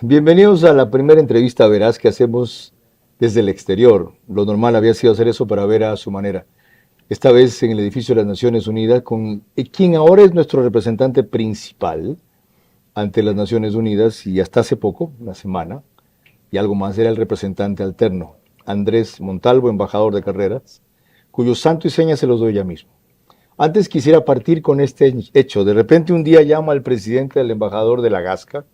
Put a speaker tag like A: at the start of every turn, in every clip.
A: Bienvenidos a la primera entrevista veraz que hacemos desde el exterior. Lo normal había sido hacer eso para ver a su manera. Esta vez en el edificio de las Naciones Unidas, con quien ahora es nuestro representante principal ante las Naciones Unidas y hasta hace poco, una semana, y algo más, era el representante alterno, Andrés Montalvo, embajador de carreras, cuyo santo y seña se los doy ya mismo. Antes quisiera partir con este hecho. De repente un día llama al presidente del embajador de la Gasca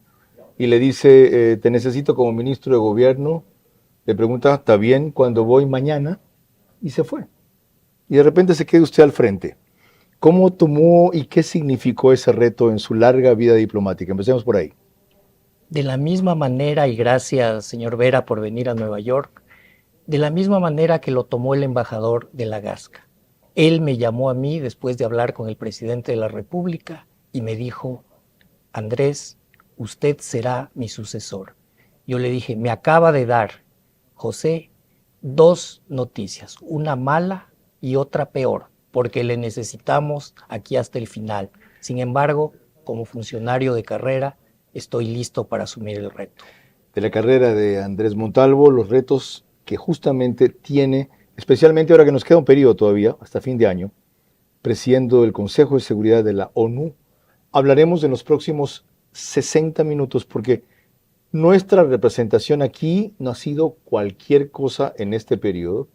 A: y le dice, te necesito como ministro de gobierno. Le pregunta, ¿está bien cuando voy mañana? Y se fue. Y de repente se queda usted al frente. ¿Cómo tomó y qué significó ese reto en su larga vida diplomática? Empecemos por ahí.
B: De la misma manera, y gracias, señor Vera, por venir a Nueva York, de la misma manera que lo tomó el embajador de la Gasca. Él me llamó a mí después de hablar con el presidente de la República y me dijo, Andrés, usted será mi sucesor. Yo le dije, me acaba de dar, José, dos noticias, una mala y otra peor, porque le necesitamos aquí hasta el final. Sin embargo, como funcionario de carrera, estoy listo para asumir el reto.
A: De la carrera de Andrés Montalvo, los retos que justamente tiene, especialmente ahora que nos queda un periodo todavía, hasta fin de año, presidiendo el Consejo de Seguridad de la ONU, hablaremos en los próximos 60 minutos porque nuestra representación aquí no ha sido cualquier cosa en este periodo.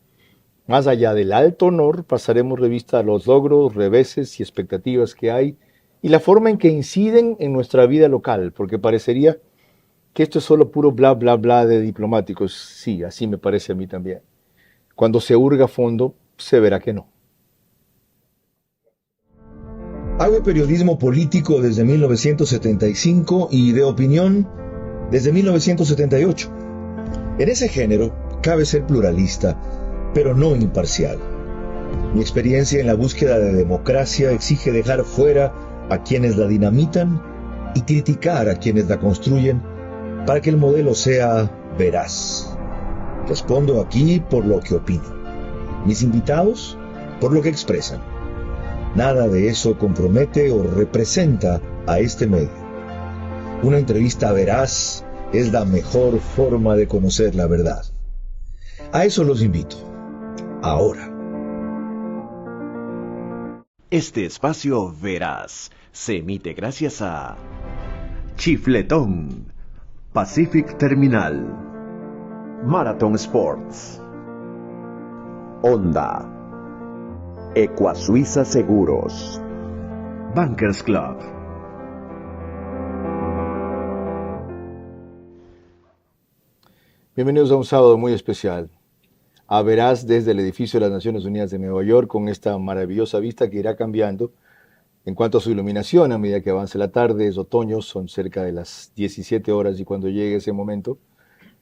A: Más allá del alto honor, pasaremos revista a los logros, reveses y expectativas que hay y la forma en que inciden en nuestra vida local, porque parecería que esto es solo puro bla, bla, bla de diplomáticos. Sí, así me parece a mí también. Cuando se hurga a fondo, se verá que no.
C: Hago periodismo político desde 1975 y de opinión desde 1978. En ese género cabe ser pluralista, pero no imparcial. Mi experiencia en la búsqueda de democracia exige dejar fuera a quienes la dinamitan y criticar a quienes la construyen para que el modelo sea veraz. Respondo aquí por lo que opino. Mis invitados por lo que expresan. Nada de eso compromete o representa a este medio. Una entrevista veraz es la mejor forma de conocer la verdad. A eso los invito. Ahora.
D: Este espacio veraz se emite gracias a Chifletón, Pacific Terminal, Marathon Sports, Honda, Ecuasuiza Seguros, Bankers Club.
A: Bienvenidos a un sábado muy especial. A Veraz desde el edificio de las Naciones Unidas de Nueva York con esta maravillosa vista que irá cambiando en cuanto a su iluminación a medida que avance la tarde. Es otoño, son cerca de las 17 horas y cuando llegue ese momento,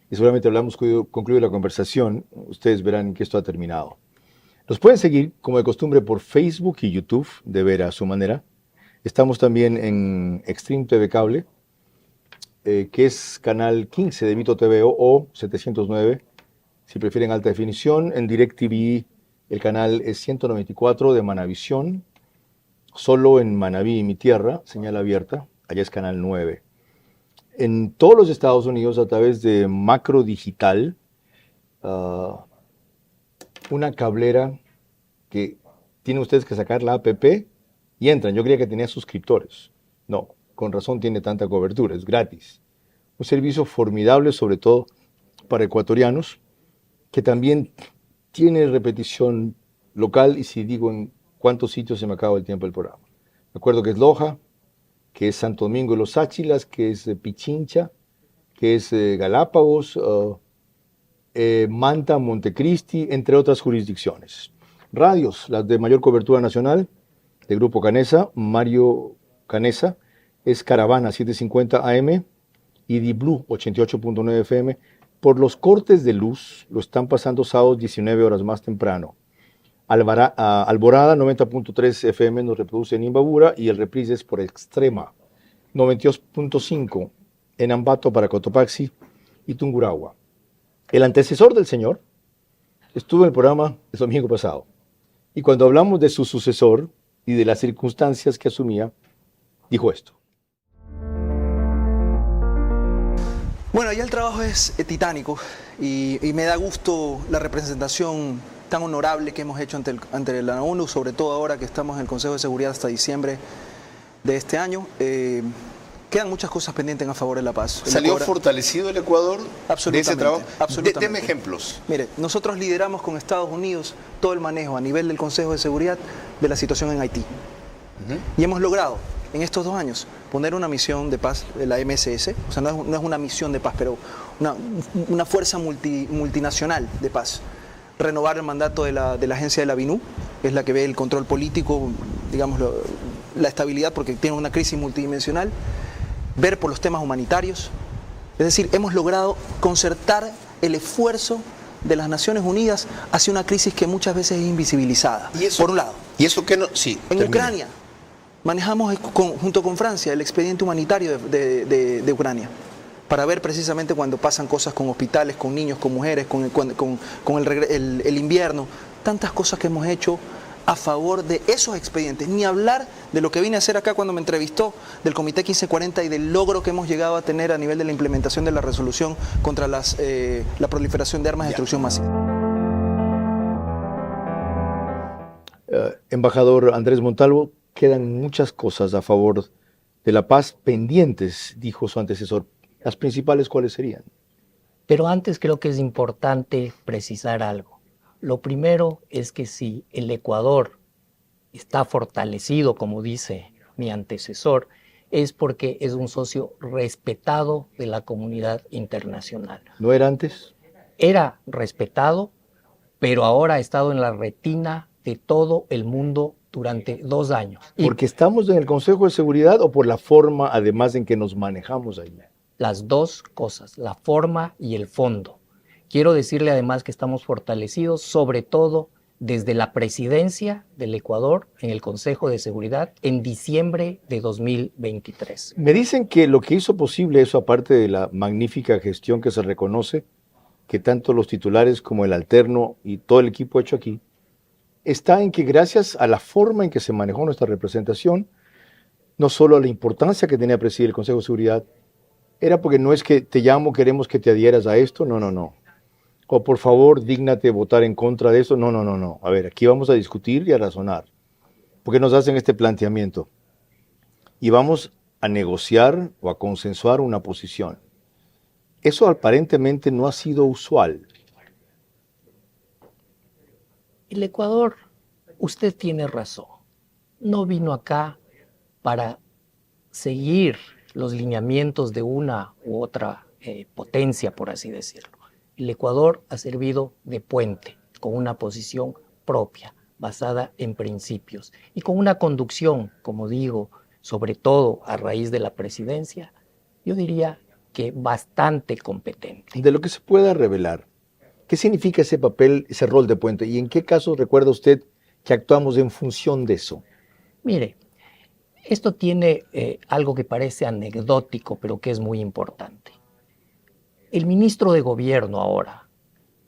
A: y seguramente hablamos concluye la conversación, ustedes verán que esto ha terminado. Nos pueden seguir como de costumbre por Facebook y YouTube, de ver a su manera. Estamos también en Extreme TV Cable, que es canal 15 de Vito TV o 709, si prefieren alta definición. En DirecTV el canal es 194 de Manavisión, solo en Manabí, mi tierra, señal abierta, allá es canal 9. En todos los Estados Unidos a través de Macro Digital, una cablera que tienen ustedes que sacar la app y entran. Yo creía que tenía suscriptores. No, con razón tiene tanta cobertura, es gratis. Un servicio formidable, sobre todo para ecuatorianos, que también tiene repetición local, y si digo en cuántos sitios se me acaba el tiempo del programa. Me acuerdo que es Loja, que es Santo Domingo de los Áchilas, que es Pichincha, que es Galápagos, Manta, Montecristi, entre otras jurisdicciones. Radios, las de mayor cobertura nacional, de Grupo Canesa, Mario Canesa, es Caravana 750 AM y Di-Blue 88.9 FM. Por los cortes de luz, lo están pasando sábados 19 horas más temprano. Alborada 90.3 FM nos reproduce en Imbabura y el reprise es por Extrema 92.5 en Ambato para Cotopaxi y Tungurahua. El antecesor del señor estuvo en el programa el domingo pasado y cuando hablamos de su sucesor y de las circunstancias que asumía, dijo esto.
E: Bueno, ya el trabajo es titánico y me da gusto la representación tan honorable que hemos hecho ante la ONU, sobre todo ahora que estamos en el Consejo de Seguridad hasta diciembre de este año. Quedan muchas cosas pendientes a favor de la paz.
F: ¿Salió fortalecido el Ecuador de ese trabajo?
E: Absolutamente.
F: Deme ejemplos.
E: Mire, nosotros lideramos con Estados Unidos todo el manejo a nivel del Consejo de Seguridad de la situación en Haití. Y hemos logrado en estos 2 años poner una misión de paz de la MSS, o sea, no es una misión de paz, pero una fuerza multinacional de paz. Renovar el mandato de la agencia de la BINU, que es la que ve el control político, digamos, la estabilidad, porque tiene una crisis multidimensional. Ver por los temas humanitarios. Es decir, hemos logrado concertar el esfuerzo de las Naciones Unidas hacia una crisis que muchas veces es invisibilizada, por un lado.
F: ¿Y eso qué no? Sí,
E: en Ucrania manejamos junto con Francia el expediente humanitario de Ucrania, para ver precisamente cuando pasan cosas con hospitales, con niños, con mujeres, con el invierno, tantas cosas que hemos hecho a favor de esos expedientes. Ni hablar de lo que vine a hacer acá cuando me entrevistó del Comité 1540 y del logro que hemos llegado a tener a nivel de la implementación de la resolución contra la proliferación de armas de destrucción masiva.
A: Embajador Andrés Montalvo, quedan muchas cosas a favor de la paz pendientes, dijo su antecesor. ¿Las principales cuáles serían?
B: Pero antes creo que es importante precisar algo. Lo primero es que si el Ecuador está fortalecido, como dice mi antecesor, es porque es un socio respetado de la comunidad internacional.
A: ¿No era antes?
B: Era respetado, pero ahora ha estado en la retina de todo el mundo durante 2 años.
A: ¿Porque estamos en el Consejo de Seguridad o por la forma, además, en que nos manejamos ahí?
B: Las dos cosas, la forma y el fondo. Quiero decirle además que estamos fortalecidos, sobre todo desde la presidencia del Ecuador en el Consejo de Seguridad en diciembre de 2023.
A: Me dicen que lo que hizo posible eso, aparte de la magnífica gestión que se reconoce, que tanto los titulares como el alterno y todo el equipo hecho aquí, está en que gracias a la forma en que se manejó nuestra representación, no solo a la importancia que tenía presidir el Consejo de Seguridad, era porque no es que te llamo, queremos que te adhieras a esto, no. O por favor, dígnate votar en contra de eso. No. A ver, aquí vamos a discutir y a razonar. ¿Por qué nos hacen este planteamiento? Y vamos a negociar o a consensuar una posición. Eso aparentemente no ha sido usual.
B: El Ecuador, usted tiene razón, no vino acá para seguir los lineamientos de una u otra potencia, por así decirlo. El Ecuador ha servido de puente, con una posición propia, basada en principios y con una conducción, como digo, sobre todo a raíz de la presidencia, yo diría que bastante competente.
A: De lo que se pueda revelar, ¿qué significa ese papel, ese rol de puente? ¿Y en qué casos recuerda usted que actuamos en función de eso?
B: Mire, esto tiene algo que parece anecdótico, pero que es muy importante. El ministro de Gobierno ahora,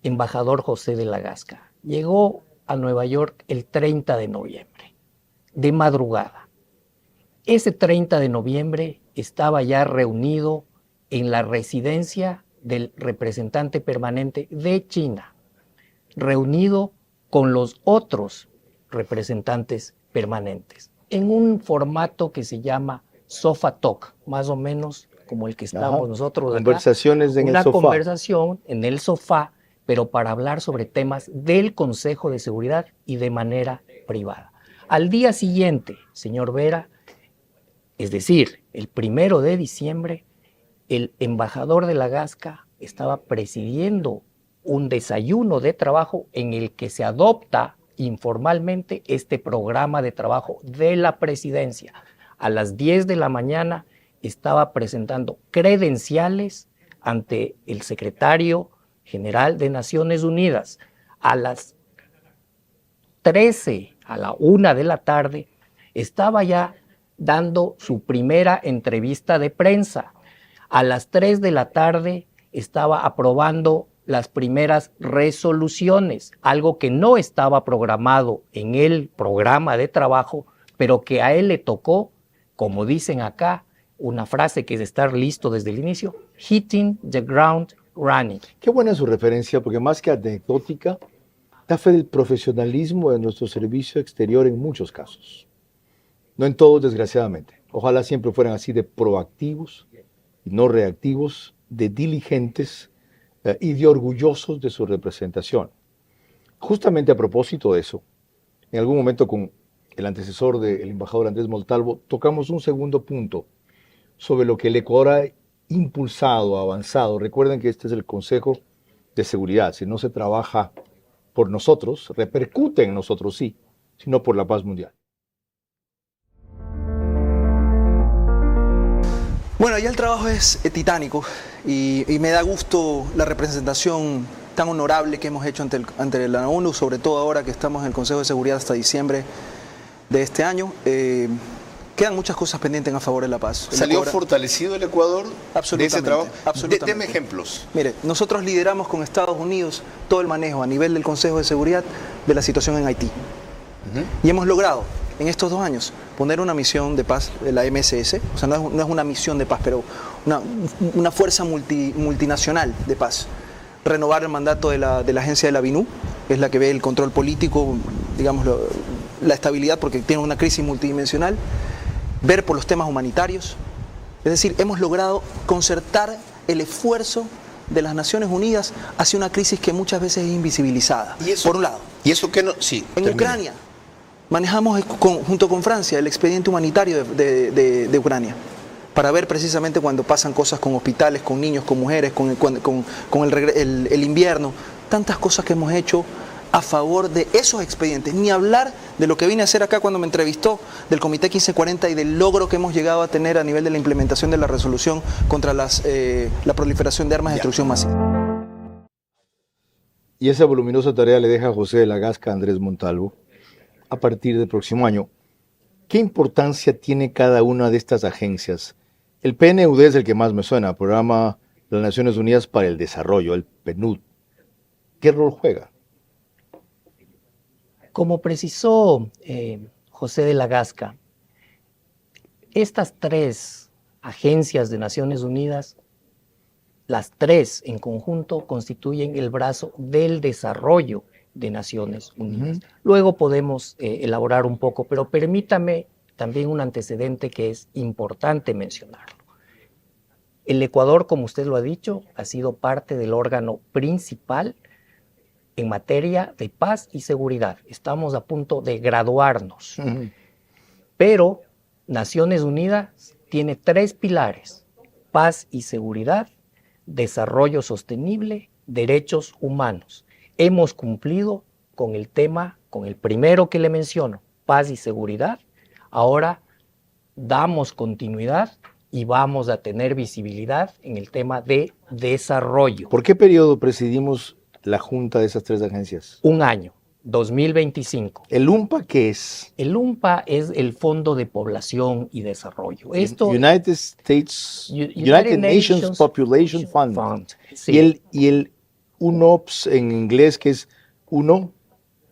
B: embajador José de la Gasca, llegó a Nueva York el 30 de noviembre, de madrugada. Ese 30 de noviembre estaba ya reunido en la residencia del representante permanente de China, reunido con los otros representantes permanentes, en un formato que se llama Sofa Talk, más o menos como el que estamos nosotros acá.
A: Conversaciones en el sofá.
B: Una conversación en el sofá, pero para hablar sobre temas del Consejo de Seguridad y de manera privada. Al día siguiente, señor Vera, es decir, el 1 de diciembre, el embajador de la Gasca estaba presidiendo un desayuno de trabajo en el que se adopta informalmente este programa de trabajo de la presidencia. A las 10 de la mañana estaba presentando credenciales ante el secretario general de Naciones Unidas. A las 13, a la 1 de la tarde, estaba ya dando su primera entrevista de prensa. A las 3 de la tarde estaba aprobando las primeras resoluciones, algo que no estaba programado en el programa de trabajo, pero que a él le tocó, como dicen acá, una frase que es estar listo desde el inicio, hitting the ground running.
A: Qué buena su referencia, porque más que anecdótica, da fe del profesionalismo de nuestro servicio exterior en muchos casos. No en todos, desgraciadamente. Ojalá siempre fueran así de proactivos y no reactivos, de diligentes y de orgullosos de su representación. Justamente a propósito de eso, en algún momento con el antecesor del embajador Andrés Montalvo, tocamos un segundo punto sobre lo que el Ecuador ha impulsado, avanzado. Recuerden que este es el Consejo de Seguridad. Si no se trabaja por nosotros, repercute en nosotros sí, sino por la paz mundial.
E: Bueno, ya el trabajo es titánico y me da gusto la representación tan honorable que hemos hecho ante la ONU, sobre todo ahora que estamos en el Consejo de Seguridad hasta diciembre de este año. Quedan muchas cosas pendientes a favor de la paz.
F: ¿Salió fortalecido el Ecuador de ese trabajo?
E: Absolutamente.
F: Deme ejemplos.
E: Mire, nosotros lideramos con Estados Unidos todo el manejo a nivel del Consejo de Seguridad de la situación en Haití. Y hemos logrado en estos 2 años poner una misión de paz de la MSS, o sea, no es una misión de paz, pero una fuerza multinacional de paz. Renovar el mandato de la agencia de la BINU, que es la que ve el control político, digamos, la estabilidad, porque tiene una crisis multidimensional, ver por los temas humanitarios. Es decir, hemos logrado concertar el esfuerzo de las Naciones Unidas hacia una crisis que muchas veces es invisibilizada, por un lado.
F: ¿Y eso qué no? Sí,
E: en Ucrania manejamos junto con Francia el expediente humanitario de Ucrania, para ver precisamente cuando pasan cosas con hospitales, con niños, con mujeres, con el invierno, tantas cosas que hemos hecho a favor de esos expedientes. Ni hablar de lo que vine a hacer acá cuando me entrevistó del Comité 1540 y del logro que hemos llegado a tener a nivel de la implementación de la resolución contra la proliferación de armas de destrucción masiva.
A: Y esa voluminosa tarea le deja a José de la Gasca a Andrés Montalvo a partir del próximo año. ¿Qué importancia tiene cada una de estas agencias? El PNUD es el que más me suena, Programa de las Naciones Unidas para el Desarrollo, el PNUD. ¿Qué rol juega?
B: Como precisó José de la Gasca, estas 3 agencias de Naciones Unidas, las 3 en conjunto, constituyen el brazo del desarrollo de Naciones Unidas. Luego podemos elaborar un poco, pero permítame también un antecedente que es importante mencionarlo. El Ecuador, como usted lo ha dicho, ha sido parte del órgano principal en materia de paz y seguridad. Estamos a punto de graduarnos. Pero Naciones Unidas tiene 3 pilares: paz y seguridad, desarrollo sostenible, derechos humanos. Hemos cumplido con el tema, con el primero que le menciono, paz y seguridad. Ahora damos continuidad y vamos a tener visibilidad en el tema de desarrollo.
A: ¿Por qué periodo presidimos la junta de esas 3 agencias?
B: 1 año, 2025.
A: ¿El UNPA qué es?
B: El UNPA es el Fondo de Población y Desarrollo. Esto,
A: United Nations Population Fund.
B: Sí.
A: Y el UNOPS en inglés, que es UNO.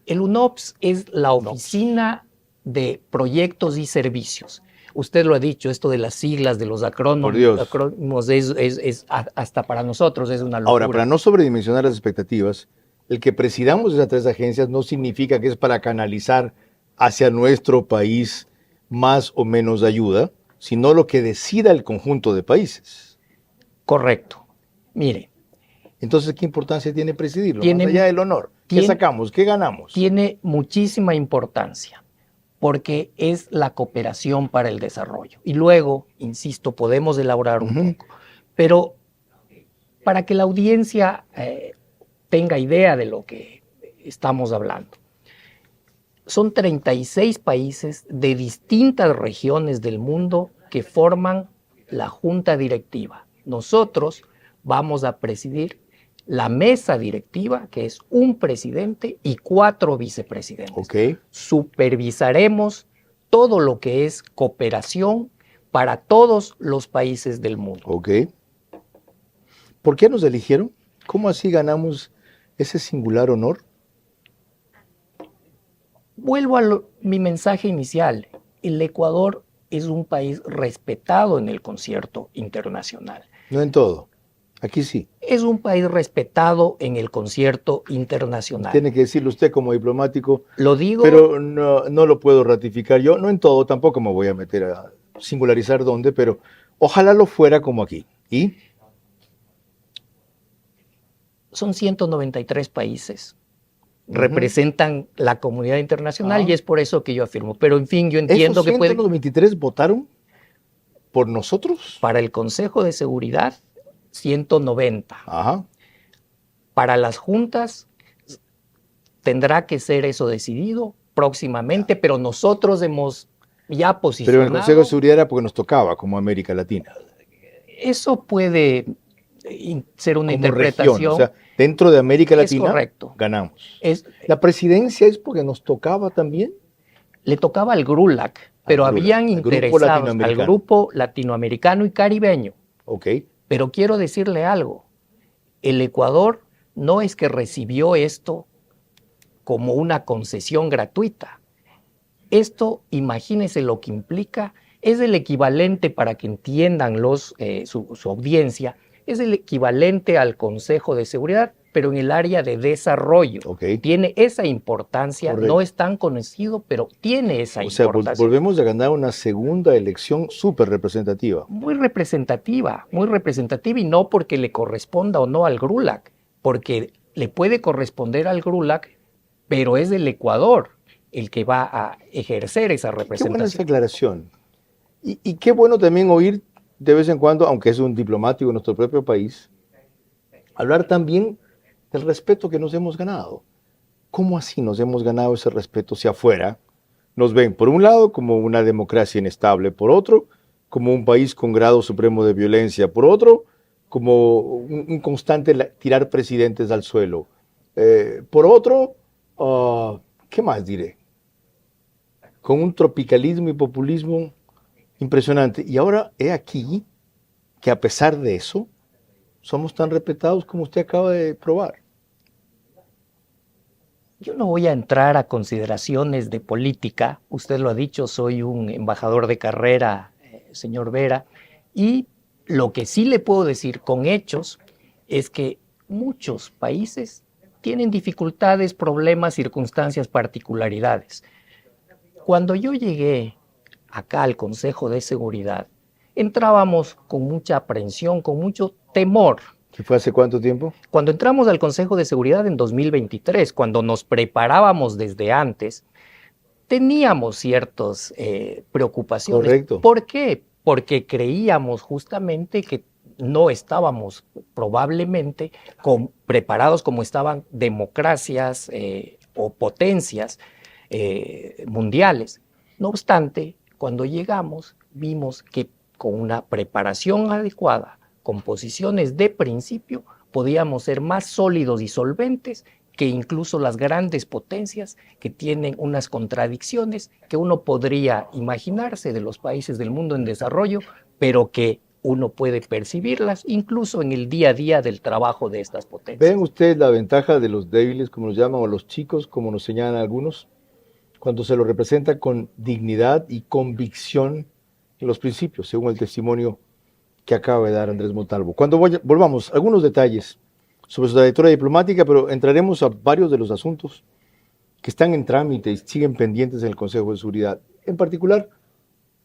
B: El UNOPS es la Oficina de Proyectos y Servicios. Usted lo ha dicho, esto de las siglas, de los acrónimos es hasta para nosotros es una locura.
A: Ahora, para no sobredimensionar las expectativas, el que presidamos esas 3 agencias no significa que es para canalizar hacia nuestro país más o menos ayuda, sino lo que decida el conjunto de países.
B: Correcto. Mire.
A: Entonces, ¿qué importancia tiene presidirlo? Más allá del honor. ¿Qué sacamos? ¿Qué ganamos?
B: Tiene muchísima importancia, porque es la cooperación para el desarrollo. Y luego, insisto, podemos elaborar un poco. Pero para que la audiencia tenga idea de lo que estamos hablando, son 36 países de distintas regiones del mundo que forman la junta directiva. Nosotros vamos a presidir la mesa directiva, que es un presidente y 4 vicepresidentes.
A: Okay.
B: Supervisaremos todo lo que es cooperación para todos los países del mundo.
A: Okay. ¿Por qué nos eligieron? ¿Cómo así ganamos ese singular honor?
B: Vuelvo a mi mensaje inicial. El Ecuador es un país respetado en el concierto internacional.
A: No en todo. Aquí sí.
B: Es un país respetado en el concierto internacional.
A: Tiene que decirlo usted como diplomático.
B: Lo digo.
A: Pero no lo puedo ratificar yo. No en todo, tampoco me voy a meter a singularizar dónde, pero ojalá lo fuera como aquí. ¿Y?
B: Son 193 países. Representan la comunidad internacional y es por eso que yo afirmo. Pero en fin, yo entiendo que puede...
A: ¿Esos 193 votaron por nosotros?
B: Para el Consejo de Seguridad, 190.
A: Ajá.
B: Para las juntas, tendrá que ser eso decidido próximamente, pero nosotros hemos ya posicionado...
A: Pero en el Consejo de Seguridad era porque nos tocaba, como América Latina.
B: Eso puede ser una
A: como
B: interpretación.
A: Región, o sea, dentro de América Latina
B: correcto.
A: Ganamos. ¿La presidencia es porque nos tocaba también?
B: Le tocaba al GRULAC, pero habían interesados al grupo latinoamericano y caribeño.
A: Ok.
B: Pero quiero decirle algo. El Ecuador no es que recibió esto como una concesión gratuita. Esto, imagínense lo que implica, es el equivalente, para que entiendan su audiencia, es el equivalente al Consejo de Seguridad, pero en el área de desarrollo.
A: Okay.
B: Tiene esa importancia,
A: correcto.
B: No es tan conocido, pero tiene esa importancia.
A: O sea, volvemos a ganar una segunda elección súper representativa.
B: Muy representativa, y no porque le corresponda o no al GRULAC, porque le puede corresponder al GRULAC, pero es el Ecuador el que va a ejercer esa representación.
A: Qué buena esa aclaración. Y qué bueno también oír de vez en cuando, aunque es un diplomático de nuestro propio país, hablar también del respeto que nos hemos ganado. ¿Cómo así nos hemos ganado ese respeto si afuera nos ven, por un lado, como una democracia inestable, por otro, como un país con grado supremo de violencia, por otro, como un constante tirar presidentes al suelo, por otro, ¿qué más diré? Con un tropicalismo y populismo impresionante. Y ahora he aquí que a pesar de eso, somos tan respetados como usted acaba de probar.
B: Yo no voy a entrar a consideraciones de política. Usted lo ha dicho, soy un embajador de carrera, señor Vera. Y lo que sí le puedo decir con hechos es que muchos países tienen dificultades, problemas, circunstancias, particularidades. Cuando yo llegué acá al Consejo de Seguridad, entrábamos con mucha aprensión, con mucho temor.
A: ¿Y fue hace cuánto tiempo?
B: Cuando entramos al Consejo de Seguridad en 2023, cuando nos preparábamos desde antes, teníamos ciertas preocupaciones.
A: Correcto.
B: ¿Por qué? Porque creíamos justamente que no estábamos probablemente preparados como estaban democracias o potencias mundiales. No obstante, cuando llegamos, vimos que con una preparación adecuada, con posiciones de principio, podíamos ser más sólidos y solventes que incluso las grandes potencias que tienen unas contradicciones que uno podría imaginarse de los países del mundo en desarrollo, pero que uno puede percibirlas incluso en el día a día del trabajo de estas potencias.
A: ¿Ven ustedes la ventaja de los débiles, como los llaman, o los chicos, como nos señalan algunos, cuando se los representa con dignidad y convicción en los principios, según el testimonio que acaba de dar Andrés Montalvo? Cuando volvamos, algunos detalles sobre su trayectoria diplomática, pero entraremos a varios de los asuntos que están en trámite y siguen pendientes en el Consejo de Seguridad. En particular,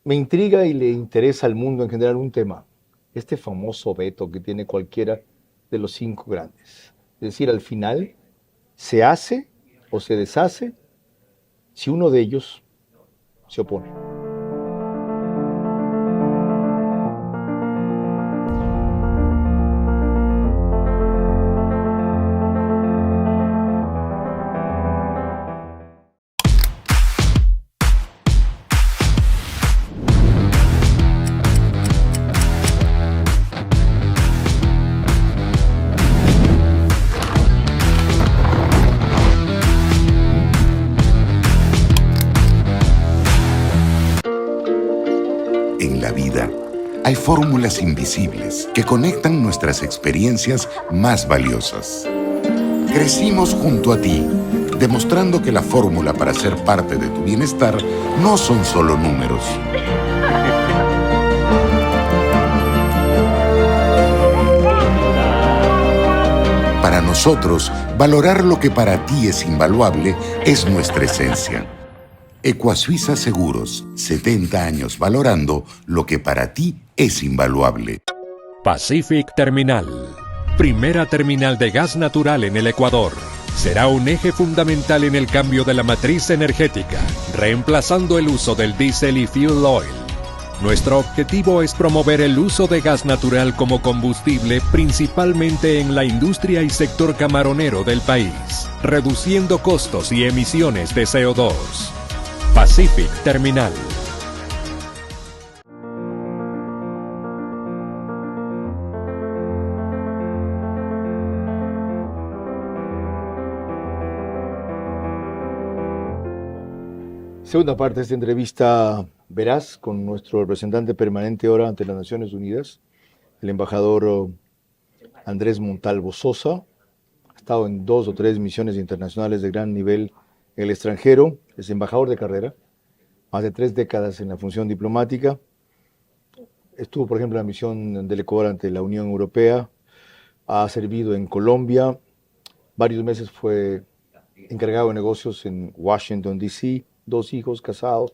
A: me intriga y le interesa al mundo en general un tema, este famoso veto que tiene cualquiera de los 5 grandes. Es decir, al final, ¿se hace o se deshace si uno de ellos se opone?
G: Hay fórmulas invisibles que conectan nuestras experiencias más valiosas. Crecimos junto a ti, demostrando que la fórmula para ser parte de tu bienestar no son solo números. nosotros, valorar lo que para ti es invaluable es nuestra esencia. Ecuasuiza Seguros, 70 años valorando lo que para ti es invaluable.
H: Pacific Terminal, primera terminal de gas natural en el Ecuador. Será un eje fundamental en el cambio de la matriz energética, reemplazando el uso del diésel y fuel oil. Nuestro objetivo es promover el uso de gas natural como combustible principalmente en la industria y sector camaronero del país, reduciendo costos y emisiones de CO2. Pacific Terminal.
A: Segunda parte de esta entrevista veraz con nuestro representante permanente ahora ante las Naciones Unidas, el embajador Andrés Montalvo Sosa. Ha estado en 2 o 3 misiones internacionales de gran nivel en el extranjero, es embajador de carrera, más de 3 décadas en la función diplomática. Estuvo, por ejemplo, en la misión del Ecuador ante la Unión Europea, ha servido en Colombia, varios meses fue encargado de negocios en Washington, D.C., 2 hijos, casado,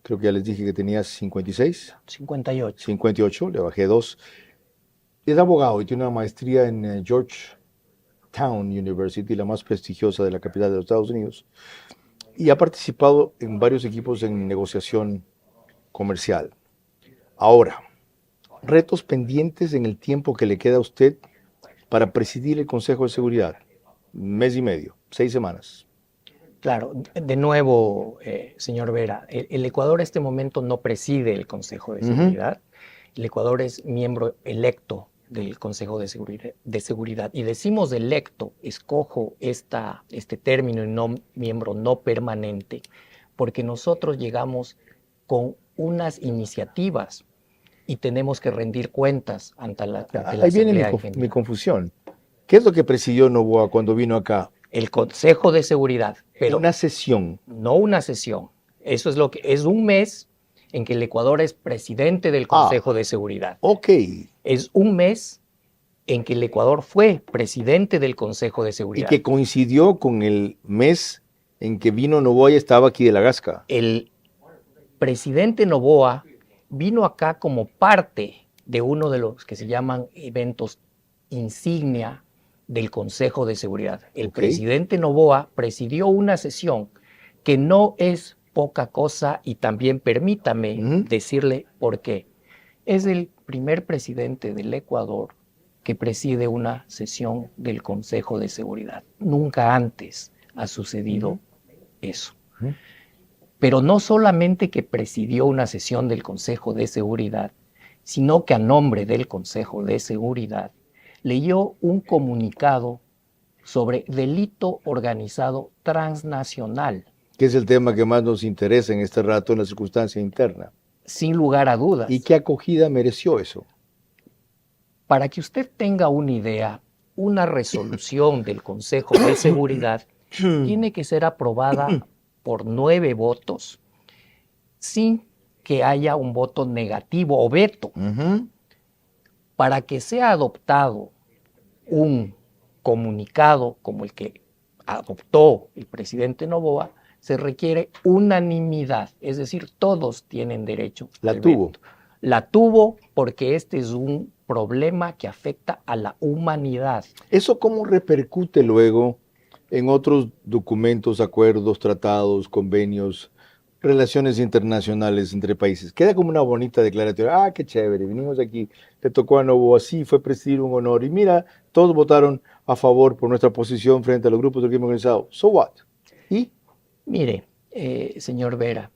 A: creo que ya les dije que tenía 56.
B: 58.
A: 58, le bajé 2. Es abogado y tiene una maestría en Georgetown University, la más prestigiosa de la capital de los Estados Unidos, y ha participado en varios equipos en negociación comercial. Ahora, retos pendientes en el tiempo que le queda a usted para presidir el Consejo de Seguridad. 1 mes y medio, 6 semanas.
B: Claro, de nuevo, señor Vera, el Ecuador en este momento no preside el Consejo de Seguridad. El Ecuador es miembro electo del Consejo de Seguridad. Y decimos electo, escojo este término y no miembro no permanente, porque nosotros llegamos con unas iniciativas y tenemos que rendir cuentas ante la
A: Ahí viene mi confusión. ¿Qué es lo que presidió Noboa cuando vino acá?
B: El Consejo de Seguridad. Pero
A: una sesión.
B: No una sesión. Eso es lo que es 1 mes en que el Ecuador es presidente del Consejo de Seguridad.
A: Ok.
B: Es 1 mes en que el Ecuador fue presidente del Consejo de Seguridad.
A: Y que coincidió con el mes en que vino Noboa y estaba aquí de la Gasca.
B: El presidente Noboa vino acá como parte de uno de los que se llaman eventos insignia del Consejo de Seguridad. El presidente Noboa presidió una sesión que no es poca cosa y también permítame decirle por qué. Es el primer presidente del Ecuador que preside una sesión del Consejo de Seguridad. Nunca antes ha sucedido eso. Pero no solamente que presidió una sesión del Consejo de Seguridad, sino que a nombre del Consejo de Seguridad leyó un comunicado sobre delito organizado transnacional.
A: Que es el tema que más nos interesa en este rato en la circunstancia interna.
B: Sin lugar a dudas.
A: ¿Y qué acogida mereció eso?
B: Para que usted tenga una idea, una resolución del Consejo de Seguridad tiene que ser aprobada por 9 votos sin que haya un voto negativo o veto. Para que sea adoptado un comunicado como el que adoptó el presidente Noboa, se requiere unanimidad, es decir, todos tienen derecho.
A: La tuvo.
B: La tuvo porque este es un problema que afecta a la humanidad.
A: ¿Eso cómo repercute luego en otros documentos, acuerdos, tratados, convenios, relaciones internacionales entre países? Queda como una bonita declaratoria. Ah, qué chévere, vinimos aquí, le tocó a Noboa, sí, fue presidir un honor. Y mira, todos votaron a favor por nuestra posición frente a los grupos del crimen organizado. ¿So what? ¿Y?
B: Mire, señor Vera,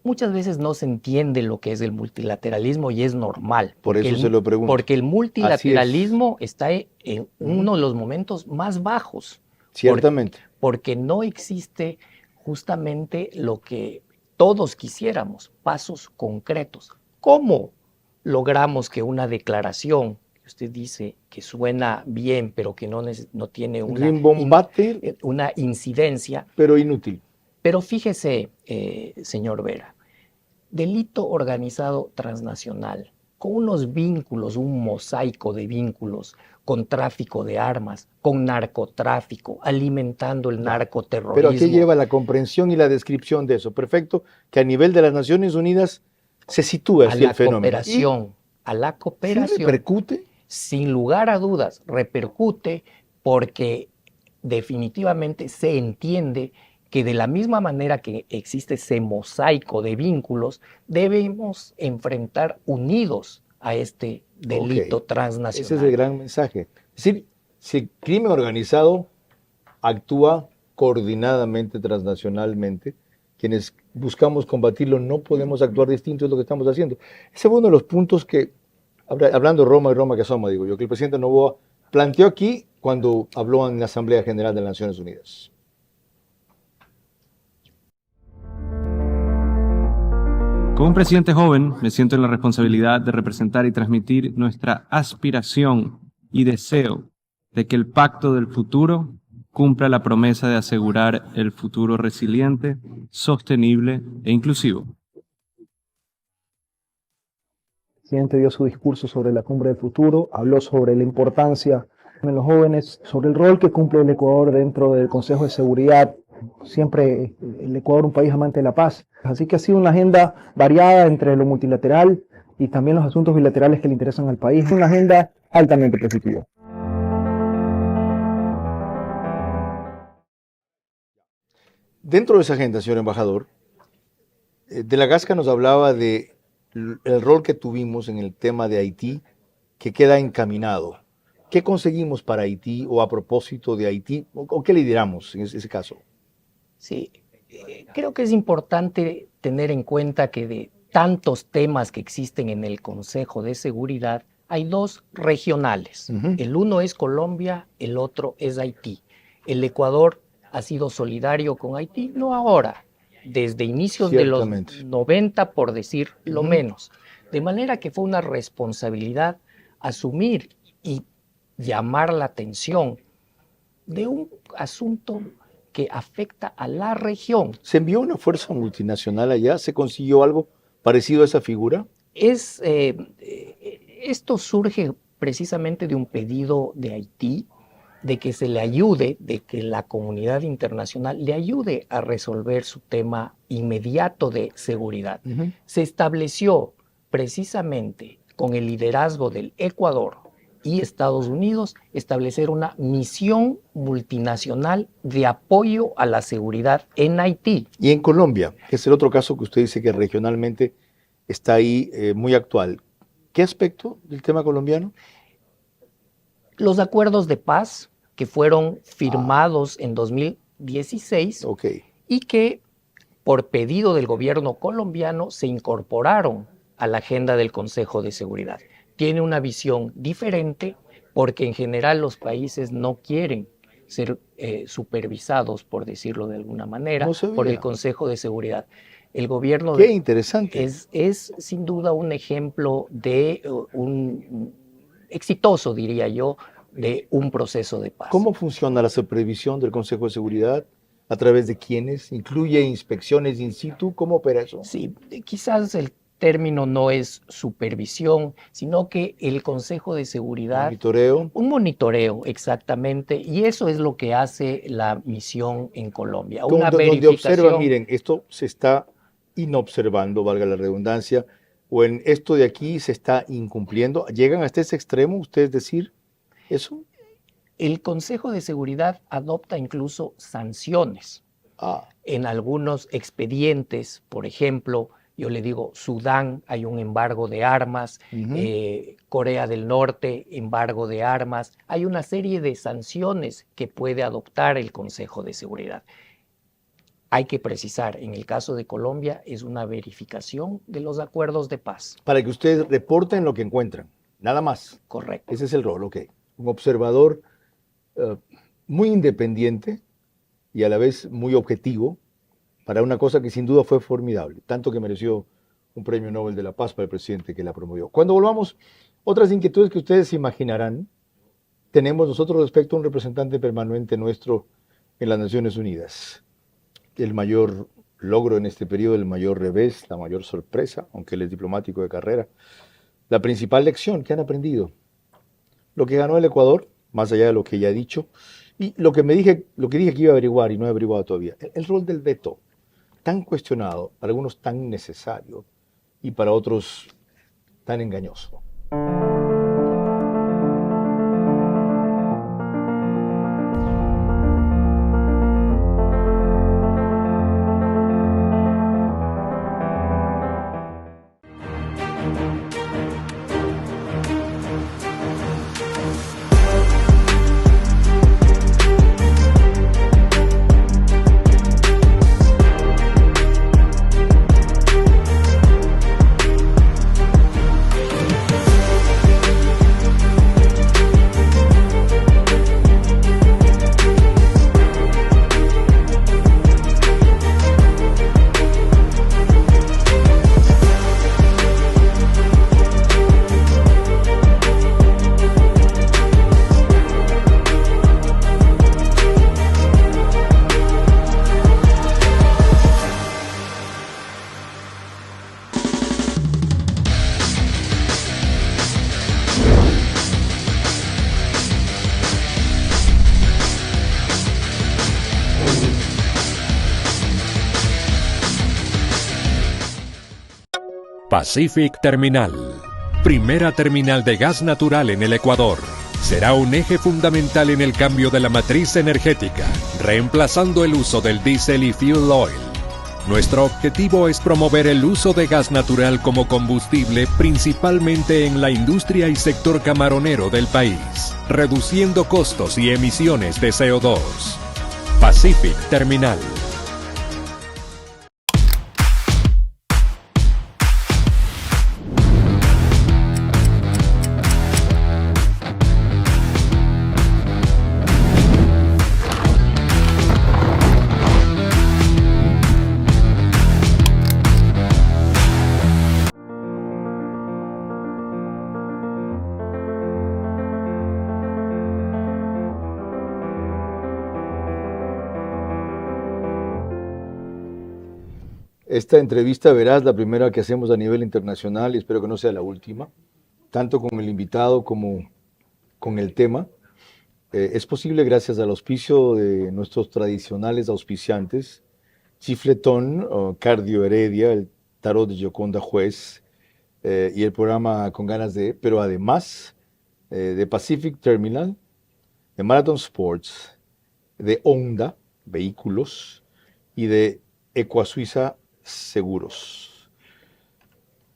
B: muchas veces no se entiende lo que es el multilateralismo y es normal.
A: Por eso se lo pregunto.
B: Porque el multilateralismo está en uno de los momentos más bajos.
A: Ciertamente.
B: Porque no existe justamente lo que todos quisiéramos, pasos concretos. ¿Cómo logramos que una declaración que usted dice que suena bien, pero que no tiene una incidencia?
A: Pero inútil.
B: Pero fíjese, señor Vera, delito organizado transnacional con unos vínculos, un mosaico de vínculos, con tráfico de armas, con narcotráfico, alimentando el narcoterrorismo.
A: Pero ¿a qué lleva la comprensión y la descripción de eso? Perfecto, que a nivel de las Naciones Unidas se sitúa así el fenómeno.
B: A la cooperación.
A: ¿Sí repercute?
B: Sin lugar a dudas, repercute porque definitivamente se entiende que de la misma manera que existe ese mosaico de vínculos, debemos enfrentar unidos a este delito transnacional.
A: Ese es el gran mensaje. Es decir, si el crimen organizado actúa coordinadamente, transnacionalmente, quienes buscamos combatirlo no podemos actuar distinto, es lo que estamos haciendo. Ese es uno de los puntos que, hablando Roma y Roma que asoma, digo yo, que el presidente Noboa planteó aquí cuando habló en la Asamblea General de las Naciones Unidas.
I: Como un presidente joven, me siento en la responsabilidad de representar y transmitir nuestra aspiración y deseo de que el Pacto del Futuro cumpla la promesa de asegurar el futuro resiliente, sostenible e inclusivo.
J: El presidente dio su discurso sobre la Cumbre del Futuro, habló sobre la importancia en los jóvenes, sobre el rol que cumple el Ecuador dentro del Consejo de Seguridad. Siempre el Ecuador un país amante de la paz. Así que ha sido una agenda variada entre lo multilateral y también los asuntos bilaterales que le interesan al país. Una agenda altamente positiva.
A: Dentro de esa agenda, señor embajador, de la Gasca nos hablaba de el rol que tuvimos en el tema de Haití, que queda encaminado. ¿Qué conseguimos para Haití o a propósito de Haití? ¿O qué lideramos en ese caso?
B: Sí, creo que es importante tener en cuenta que de tantos temas que existen en el Consejo de Seguridad, hay dos regionales. El uno es Colombia, el otro es Haití. El Ecuador ha sido solidario con Haití, no ahora, desde inicios de los 90, por decir lo menos. De manera que fue una responsabilidad asumir y llamar la atención de un asunto que afecta a la región.
A: ¿Se envió una fuerza multinacional allá? ¿Se consiguió algo parecido a esa figura?
B: Esto surge precisamente de un pedido de Haití, de que se le ayude, de que la comunidad internacional le ayude a resolver su tema inmediato de seguridad. Se estableció precisamente con el liderazgo del Ecuador y Estados Unidos, establecer una misión multinacional de apoyo a la seguridad en Haití.
A: Y en Colombia, que es el otro caso que usted dice que regionalmente está ahí muy actual. ¿Qué aspecto del tema colombiano?
B: Los acuerdos de paz que fueron firmados en 2016 y que por pedido del gobierno colombiano se incorporaron a la agenda del Consejo de Seguridad. Tiene una visión diferente porque en general los países no quieren ser supervisados, por decirlo de alguna manera, por el Consejo de Seguridad. El gobierno
A: ¡Qué interesante!
B: Es sin duda un ejemplo de un exitoso, diría yo, de un proceso de paz.
A: ¿Cómo funciona la supervisión del Consejo de Seguridad? ¿A través de quiénes? ¿Incluye inspecciones in situ? ¿Cómo opera eso?
B: Sí, quizás el término no es supervisión, sino que el Consejo de Seguridad...
A: ¿Monitoreo?
B: Un monitoreo, exactamente, y eso es lo que hace la misión en Colombia.
A: Una verificación. Donde observan, miren, esto se está inobservando, valga la redundancia, o en esto de aquí se está incumpliendo. ¿Llegan hasta ese extremo, ustedes decir eso?
B: El Consejo de Seguridad adopta incluso sanciones. En algunos expedientes, por ejemplo, yo le digo, Sudán, hay un embargo de armas, Corea del Norte, embargo de armas. Hay una serie de sanciones que puede adoptar el Consejo de Seguridad. Hay que precisar, en el caso de Colombia, es una verificación de los acuerdos de paz.
A: Para que ustedes reporten lo que encuentran, nada más.
B: Correcto.
A: Ese es el rol, Un observador muy independiente y a la vez muy objetivo, para una cosa que sin duda fue formidable, tanto que mereció un premio Nobel de la Paz para el presidente que la promovió. Cuando volvamos, otras inquietudes que ustedes se imaginarán, tenemos nosotros respecto a un representante permanente nuestro en las Naciones Unidas. El mayor logro en este periodo, el mayor revés, la mayor sorpresa, aunque él es diplomático de carrera, la principal lección que han aprendido. Lo que ganó el Ecuador, más allá de lo que ya he dicho, y lo que dije que iba a averiguar y no he averiguado todavía, el rol del veto, tan cuestionado, para algunos tan necesario y para otros tan engañoso.
H: Pacific Terminal, primera terminal de gas natural en el Ecuador. Será un eje fundamental en el cambio de la matriz energética, reemplazando el uso del diésel y fuel oil. Nuestro objetivo es promover el uso de gas natural como combustible principalmente en la industria y sector camaronero del país, reduciendo costos y emisiones de CO2. Pacific Terminal.
A: Esta entrevista, verás, la primera que hacemos a nivel internacional y espero que no sea la última, tanto con el invitado como con el tema. Es posible gracias al auspicio de nuestros tradicionales auspiciantes, Chifletón, Cardio Heredia, el Tarot de Gioconda Juez y el programa Con Ganas de, pero además de Pacific Terminal, de Marathon Sports, de Honda, Vehículos y de Ecuasuiza Seguros.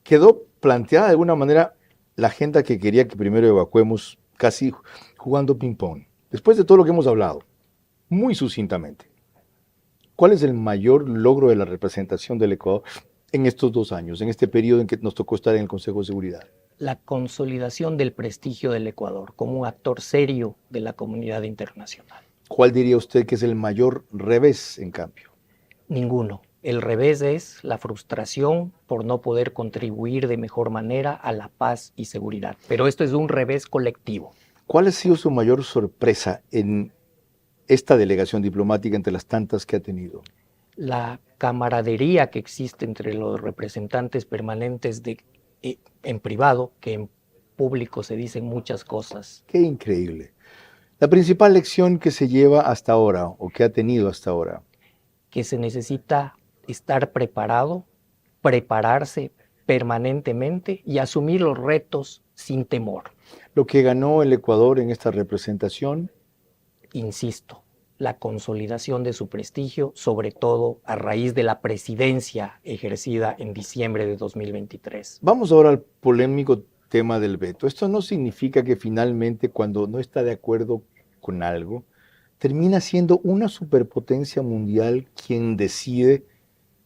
A: Quedó planteada de alguna manera la agenda que quería que primero evacuemos, casi jugando ping-pong. Después de todo lo que hemos hablado, muy sucintamente, ¿cuál es el mayor logro de la representación del Ecuador en estos 2 años, en este periodo en que nos tocó estar en el Consejo de Seguridad?
B: La consolidación del prestigio del Ecuador como un actor serio de la comunidad internacional.
A: ¿Cuál diría usted que es el mayor revés, en cambio?
B: Ninguno. El revés es la frustración por no poder contribuir de mejor manera a la paz y seguridad. Pero esto es un revés colectivo.
A: ¿Cuál ha sido su mayor sorpresa en esta delegación diplomática entre las tantas que ha tenido?
B: La camaradería que existe entre los representantes permanentes en privado, que en público se dicen muchas cosas.
A: ¡Qué increíble! La principal lección que se lleva hasta ahora, o que ha tenido hasta ahora.
B: Que se necesita estar preparado, prepararse permanentemente y asumir los retos sin temor.
A: Lo que ganó el Ecuador en esta representación,
B: insisto, la consolidación de su prestigio, sobre todo a raíz de la presidencia ejercida en diciembre de 2023.
A: Vamos ahora al polémico tema del veto. Esto no significa que finalmente cuando no está de acuerdo con algo, termina siendo una superpotencia mundial quien decide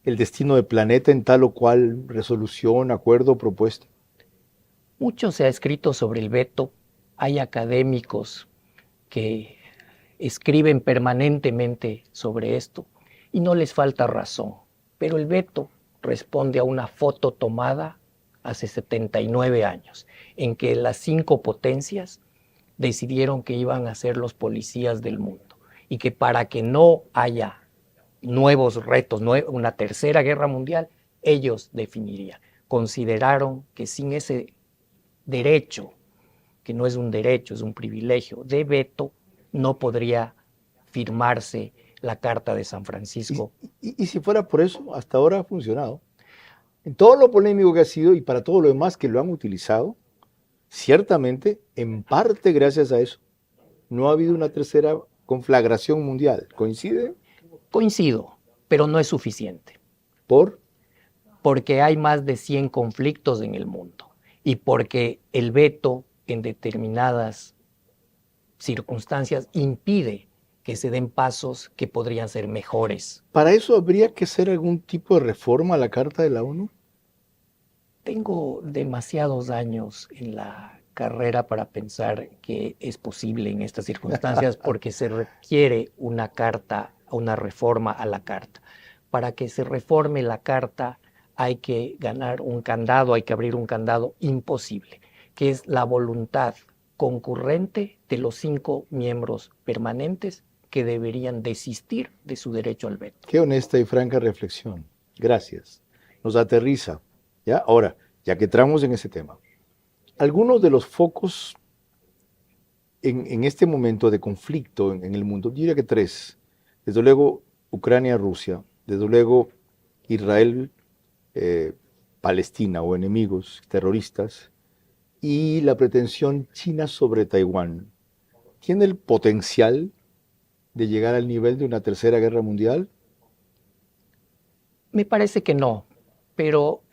A: el destino del planeta en tal o cual resolución, acuerdo o propuesta.
B: Mucho se ha escrito sobre el veto. Hay académicos que escriben permanentemente sobre esto y no les falta razón. Pero el veto responde a una foto tomada hace 79 años, en que las 5 potencias decidieron que iban a ser los policías del mundo y que para que no haya nuevos retos, una tercera guerra mundial, ellos definirían. Consideraron que sin ese derecho, que no es un derecho, es un privilegio, de veto, no podría firmarse la Carta de San Francisco.
A: Y si fuera por eso, hasta ahora ha funcionado. En todo lo polémico que ha sido y para todo lo demás que lo han utilizado, ciertamente, en parte gracias a eso, no ha habido una tercera conflagración mundial. ¿Coincide?
B: Coincido, pero no es suficiente.
A: ¿Por?
B: Porque hay más de 100 conflictos en el mundo y porque el veto en determinadas circunstancias impide que se den pasos que podrían ser mejores.
A: ¿Para eso habría que hacer algún tipo de reforma a la Carta de la ONU?
B: Tengo demasiados años en la carrera para pensar que es posible en estas circunstancias porque se requiere una carta, una reforma a la Carta. Para que se reforme la Carta hay que ganar un candado, hay que abrir un candado imposible, que es la voluntad concurrente de los 5 miembros permanentes que deberían desistir de su derecho al veto.
A: Qué honesta y franca reflexión. Gracias. Nos aterriza. ¿Ya? Ahora, ya que entramos en ese tema, algunos de los focos en este momento de conflicto en el mundo, yo diría que 3. Desde luego, Ucrania-Rusia. Desde luego, Israel-Palestina o enemigos terroristas. Y la pretensión china sobre Taiwán. ¿Tiene el potencial de llegar al nivel de una tercera guerra mundial?
B: Me parece que no, pero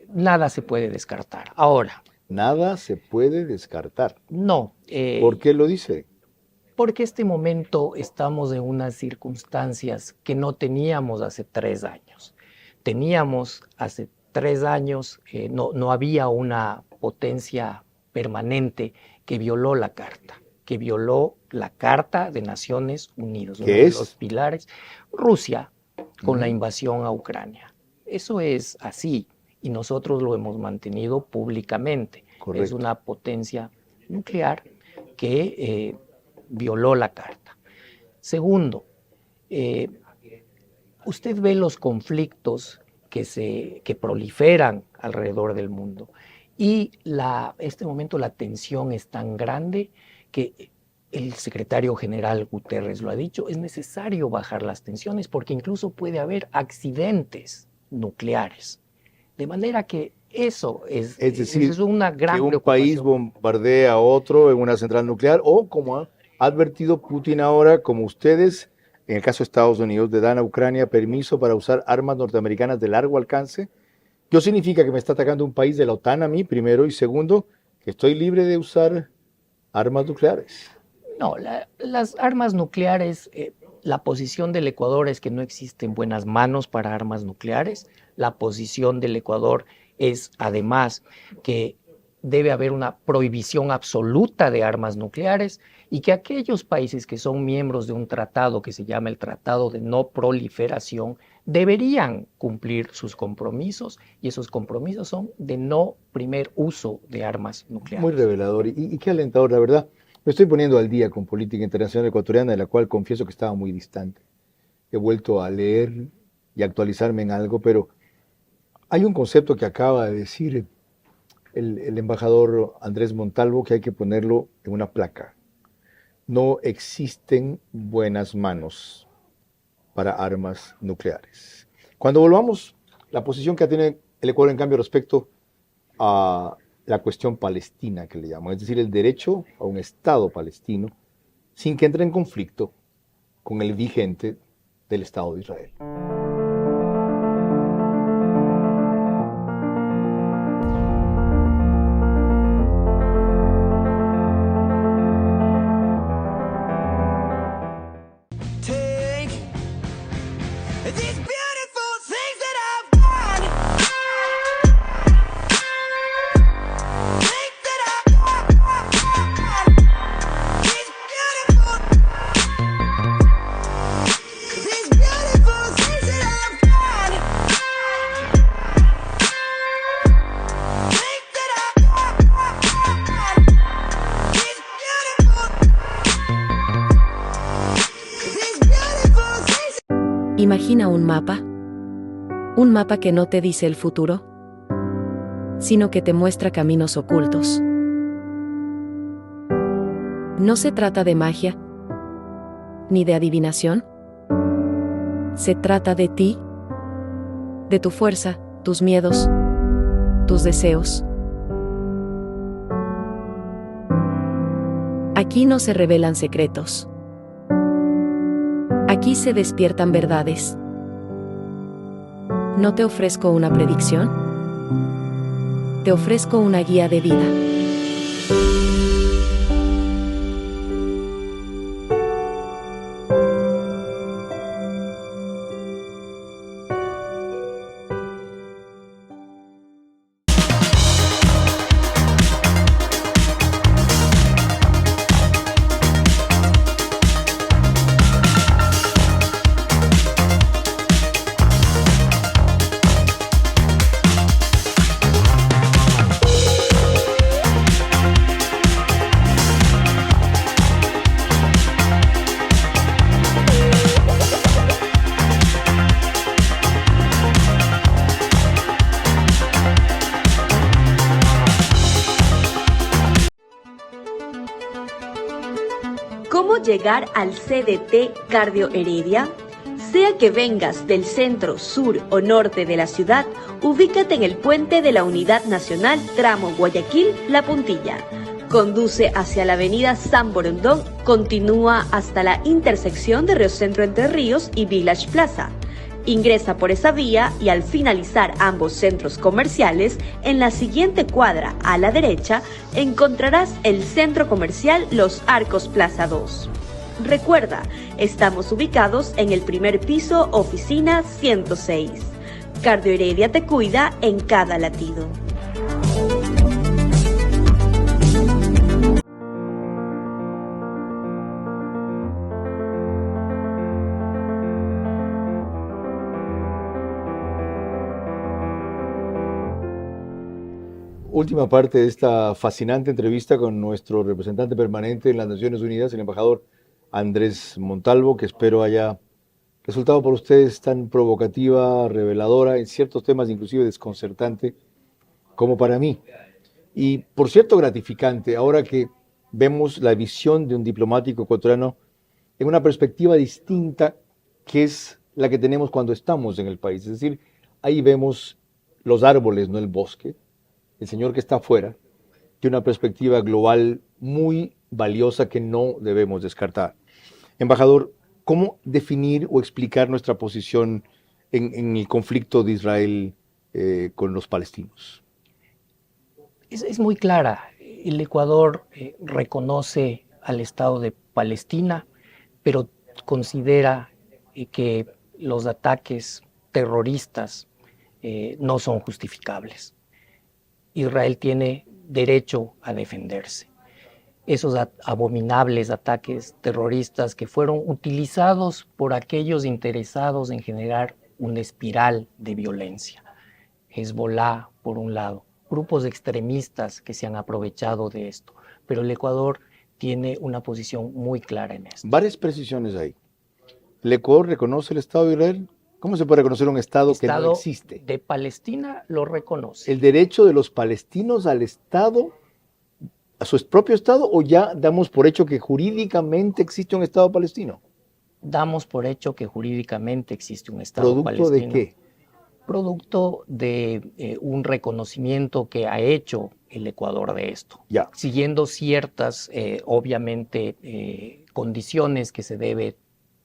B: nada se puede descartar. Ahora.
A: Nada se puede descartar.
B: No.
A: ¿Por qué lo dice?
B: Porque este momento estamos en unas circunstancias que no teníamos hace 3 años. Teníamos hace 3 años, no había una potencia permanente que violó la Carta, que violó la Carta de Naciones Unidas.
A: ¿Qué es?
B: De los pilares, Rusia, con la invasión a Ucrania. Eso es así y nosotros lo hemos mantenido públicamente.
A: Correcto.
B: Es una potencia nuclear que violó la Carta. Segundo, usted ve los conflictos que proliferan alrededor del mundo y este momento la tensión es tan grande que el secretario general Guterres lo ha dicho, es necesario bajar las tensiones porque incluso puede haber accidentes nucleares. De manera que eso es
A: decir,
B: una gran
A: que un
B: preocupación.
A: país bombardea a otro en una central nuclear o, como ha advertido Putin ahora, como ustedes, en el caso de Estados Unidos, le dan a Ucrania permiso para usar armas norteamericanas de largo alcance. ¿Qué significa que me está atacando un país de la OTAN a mí, primero? Y segundo, que estoy libre de usar armas nucleares.
B: No, las armas nucleares, la posición del Ecuador es que no existen buenas manos para armas nucleares. La posición del Ecuador es, además, que debe haber una prohibición absoluta de armas nucleares y que aquellos países que son miembros de un tratado que se llama el Tratado de No Proliferación deberían cumplir sus compromisos y esos compromisos son de no primer uso de armas nucleares.
A: Muy revelador y qué alentador, la verdad. Me estoy poniendo al día con política internacional ecuatoriana, de la cual confieso que estaba muy distante. He vuelto a leer y actualizarme en algo, pero hay un concepto que acaba de decir el embajador Andrés Montalvo que hay que ponerlo en una placa. No existen buenas manos para armas nucleares. Cuando volvamos, la posición que tiene el Ecuador, en cambio, respecto a la cuestión palestina, que le llaman, es decir, el derecho a un Estado palestino sin que entre en conflicto con el vigente del Estado de Israel.
K: Imagina un mapa que no te dice el futuro, sino que te muestra caminos ocultos. No se trata de magia, ni de adivinación. Se trata de ti, de tu fuerza, tus miedos, tus deseos. Aquí no se revelan secretos. Aquí se despiertan verdades. No te ofrezco una predicción. Te ofrezco una guía de vida.
L: ¿Cómo llegar al CDT Cardio Heredia? Sea que vengas del centro, sur o norte de la ciudad, ubícate en el puente de la Unidad Nacional tramo Guayaquil-La Puntilla. Conduce hacia la avenida San Borondón, continúa hasta la intersección de Río Centro Entre Ríos y Village Plaza. Ingresa por esa vía y al finalizar ambos centros comerciales, en la siguiente cuadra a la derecha, encontrarás el centro comercial Los Arcos Plaza 2. Recuerda, estamos ubicados en el primer piso, oficina 106. Cardio Heredia te cuida en cada latido.
A: Última parte de esta fascinante entrevista con nuestro representante permanente en las Naciones Unidas, el embajador Andrés Montalvo, que espero haya resultado por ustedes tan provocativa, reveladora, en ciertos temas inclusive desconcertante, como para mí. Y por cierto gratificante, ahora que vemos la visión de un diplomático ecuatoriano en una perspectiva distinta, que es la que tenemos cuando estamos en el país. Es decir, ahí vemos los árboles, no el bosque. El señor que está afuera tiene una perspectiva global muy valiosa que no debemos descartar. Embajador, ¿cómo definir o explicar nuestra posición en el conflicto de Israel con los palestinos?
B: Es muy clara. El Ecuador reconoce al Estado de Palestina, pero considera que los ataques terroristas no son justificables. Israel tiene derecho a defenderse. Esos abominables ataques terroristas que fueron utilizados por aquellos interesados en generar una espiral de violencia. Hezbollah, por un lado, grupos extremistas que se han aprovechado de esto, pero el Ecuador tiene una posición muy clara en esto.
A: Varias precisiones ahí. ¿El Ecuador reconoce el Estado de Israel? ¿Cómo se puede reconocer un Estado que no existe?
B: De Palestina lo reconoce.
A: ¿El derecho de los palestinos al Estado, a su propio Estado, o ya damos por hecho que jurídicamente existe un Estado palestino?
B: Damos por hecho que jurídicamente existe un Estado palestino.
A: ¿Producto de qué?
B: Producto de un reconocimiento que ha hecho el Ecuador de esto, siguiendo ciertas, obviamente, condiciones que se debe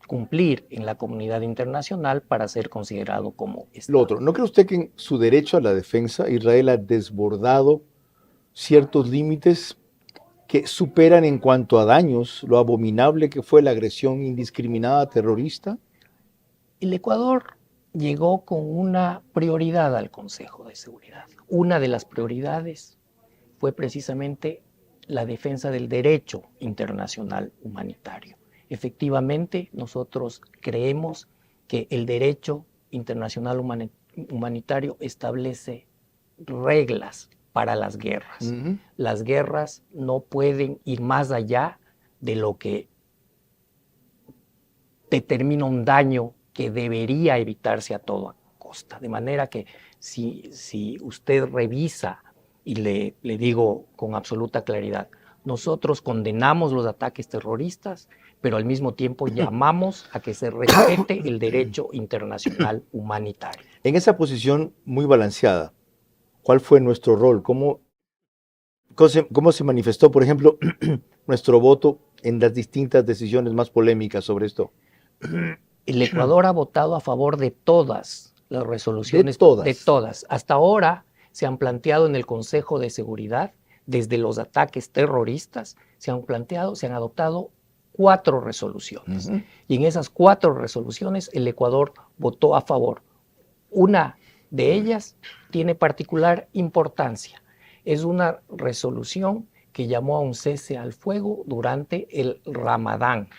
B: cumplir en la comunidad internacional para ser considerado como Estado.
A: Lo otro, ¿no cree usted que en su derecho a la defensa Israel ha desbordado ciertos límites que superan en cuanto a daños lo abominable que fue la agresión indiscriminada terrorista?
B: El Ecuador llegó con una prioridad al Consejo de Seguridad. Una de las prioridades fue precisamente la defensa del derecho internacional humanitario. Efectivamente, nosotros creemos que el derecho internacional humanitario establece reglas para las guerras. Las guerras no pueden ir más allá de lo que determina un daño que debería evitarse a toda costa. De manera que si usted revisa, y le digo con absoluta claridad, Nosotros condenamos los ataques terroristas, pero al mismo tiempo llamamos a que se respete el derecho internacional humanitario.
A: En esa posición muy balanceada, ¿cuál fue nuestro rol? ¿Cómo se manifestó, por ejemplo, nuestro voto en las distintas decisiones más polémicas sobre esto?
B: El Ecuador ha votado a favor de todas las resoluciones.
A: De todas.
B: Hasta ahora se han planteado en el Consejo de Seguridad, desde los ataques terroristas, se han adoptado 4 resoluciones. Y en esas 4 resoluciones el Ecuador votó a favor. Una de ellas tiene particular importancia. Es una resolución que llamó a un cese al fuego durante el Ramadán.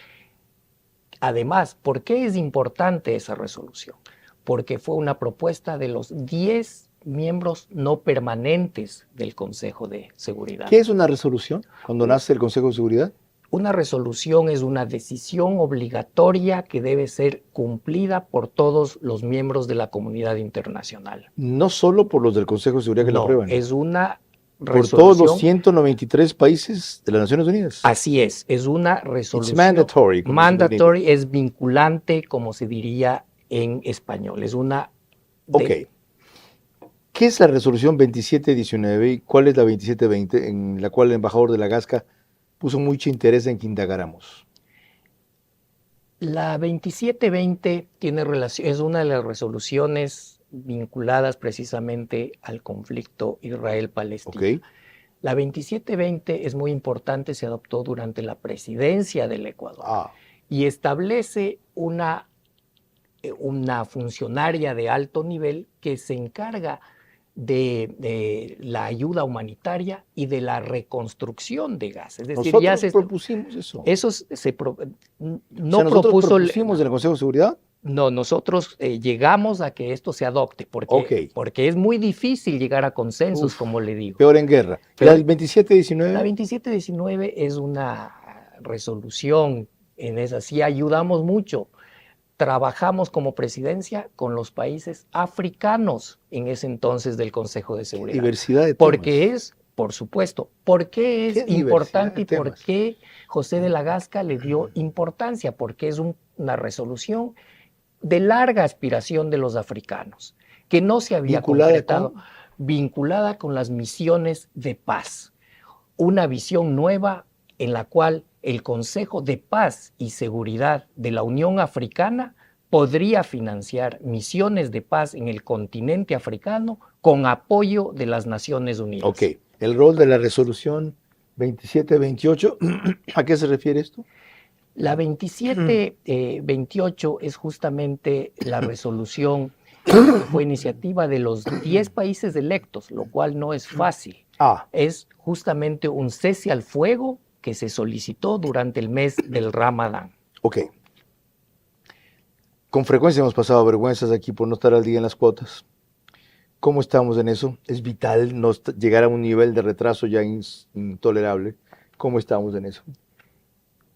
B: Además, ¿por qué es importante esa resolución? Porque fue una propuesta de los 10 miembros no permanentes del Consejo de Seguridad.
A: ¿Qué es una resolución cuando nace el Consejo de Seguridad?
B: Una resolución es una decisión obligatoria que debe ser cumplida por todos los miembros de la comunidad internacional.
A: No solo por los del Consejo de Seguridad que la aprueban.
B: Es una
A: resolución. Por todos los 193 países de las Naciones Unidas.
B: Así es una resolución.
A: It's mandatory.
B: Mandatory es vinculante, como se diría en español. Es una...
A: Ok. ¿Qué es la resolución 2719 y cuál es la 2720 en la cual el embajador de la Gasca puso mucho interés en que indagáramos?
B: La 2720 es una de las resoluciones vinculadas precisamente al conflicto Israel-Palestina.
A: Okay.
B: La 2720 es muy importante, se adoptó durante la presidencia del Ecuador y establece una funcionaria de alto nivel que se encarga de la ayuda humanitaria y de la reconstrucción de Gaza. Es decir,
A: nosotros propusimos eso.
B: Nosotros
A: propusimos en el Consejo de Seguridad.
B: No, nosotros llegamos a que esto se adopte, porque es muy difícil llegar a consensos, como le digo.
A: Peor en guerra. ¿La 2719?
B: La 2719 es una resolución, en esa sí ayudamos mucho. Trabajamos como presidencia con los países africanos en ese entonces del Consejo de Seguridad.
A: Diversidad de temas.
B: Porque es, por supuesto, ¿por qué es importante y por qué José de la Gasca le dio importancia? Porque es una resolución de larga aspiración de los africanos, que no se había concretado, vinculada con las misiones de paz. Una visión nueva en la cual el Consejo de Paz y Seguridad de la Unión Africana podría financiar misiones de paz en el continente africano con apoyo de las Naciones Unidas.
A: Ok, el rol de la resolución 2728, ¿a qué se refiere esto?
B: La 2728 es justamente la resolución que fue iniciativa de los 10 países electos, lo cual no es fácil. Es justamente un cese al fuego que se solicitó durante el mes del Ramadán.
A: Ok. Con frecuencia hemos pasado vergüenzas aquí por no estar al día en las cuotas. ¿Cómo estamos en eso? Es vital no llegar a un nivel de retraso ya intolerable. ¿Cómo estamos en eso?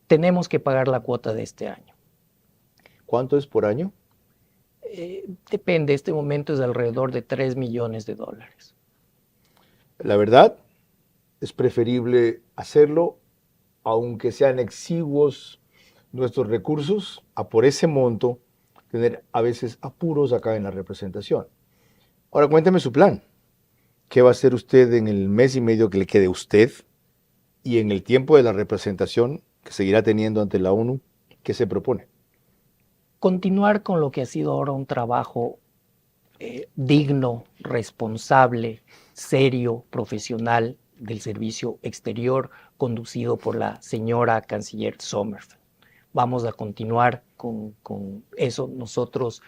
B: Tenemos que pagar la cuota de este año.
A: ¿Cuánto es por año?
B: Depende, este momento es de alrededor de $3 millones.
A: La verdad, es preferible hacerlo, aunque sean exiguos nuestros recursos, a por ese monto tener a veces apuros acá en la representación. Ahora cuénteme su plan. ¿Qué va a hacer usted en el mes y medio que le quede a usted y en el tiempo de la representación que seguirá teniendo ante la ONU? ¿Qué se propone?
B: Continuar con lo que ha sido ahora un trabajo digno, responsable, serio, profesional del servicio exterior conducido por la señora canciller Sommerfeld. Vamos a continuar con eso. Nosotros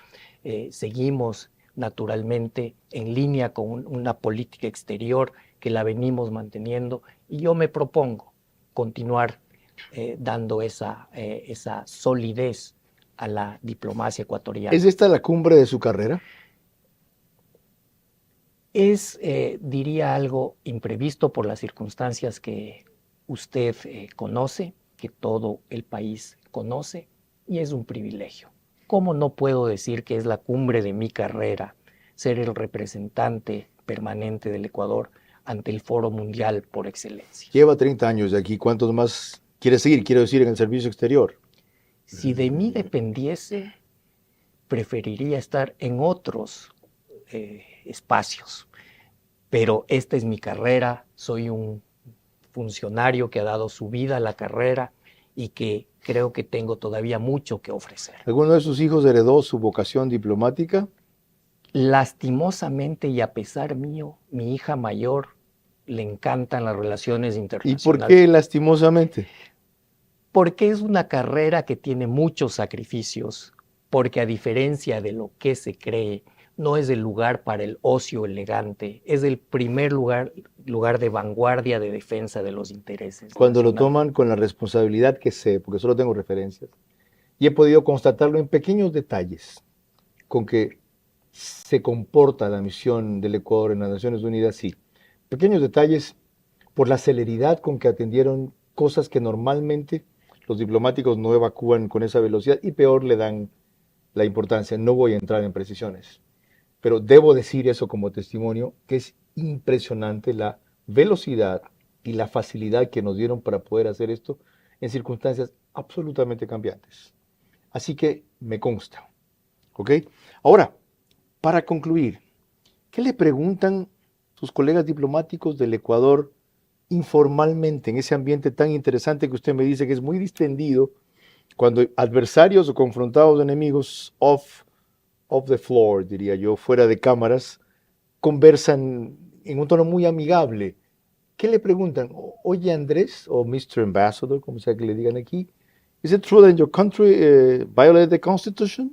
B: seguimos naturalmente en línea con una política exterior que la venimos manteniendo y yo me propongo continuar dando esa solidez a la diplomacia ecuatoriana.
A: ¿Es esta la cumbre de su carrera?
B: Es, diría, algo imprevisto por las circunstancias que usted conoce, que todo el país conoce, y es un privilegio. ¿Cómo no puedo decir que es la cumbre de mi carrera ser el representante permanente del Ecuador ante el foro mundial por excelencia.
A: Lleva 30 años de aquí. ¿Cuántos más quiere seguir? Quiero decir, en el servicio exterior.
B: Si de mí dependiese, preferiría estar en otros espacios. Pero esta es mi carrera, soy un funcionario que ha dado su vida a la carrera y que creo que tengo todavía mucho que ofrecer.
A: ¿Alguno de sus hijos heredó su vocación diplomática?
B: Lastimosamente y a pesar mío, mi hija mayor le encantan las relaciones internacionales.
A: ¿Y por qué lastimosamente?
B: Porque es una carrera que tiene muchos sacrificios, porque a diferencia de lo que se cree, no es el lugar para el ocio elegante, es el primer lugar de vanguardia de defensa de los intereses.
A: Cuando lo toman con la responsabilidad que sé, porque solo tengo referencias, y he podido constatarlo en pequeños detalles, con que se comporta la misión del Ecuador en las Naciones Unidas, sí. Pequeños detalles por la celeridad con que atendieron cosas que normalmente los diplomáticos no evacúan con esa velocidad y peor le dan la importancia. No voy a entrar en precisiones, pero debo decir eso como testimonio, que es impresionante la velocidad y la facilidad que nos dieron para poder hacer esto en circunstancias absolutamente cambiantes. Así que me consta. ¿Ok? Ahora, para concluir, ¿qué le preguntan sus colegas diplomáticos del Ecuador informalmente en ese ambiente tan interesante que usted me dice que es muy distendido, cuando adversarios o confrontados enemigos off the floor, diría yo, fuera de cámaras, conversan en un tono muy amigable? ¿Qué le preguntan? Oye, Andrés, o Mr. Ambassador, como sea que le digan aquí, ¿is it true that your country violated the Constitution?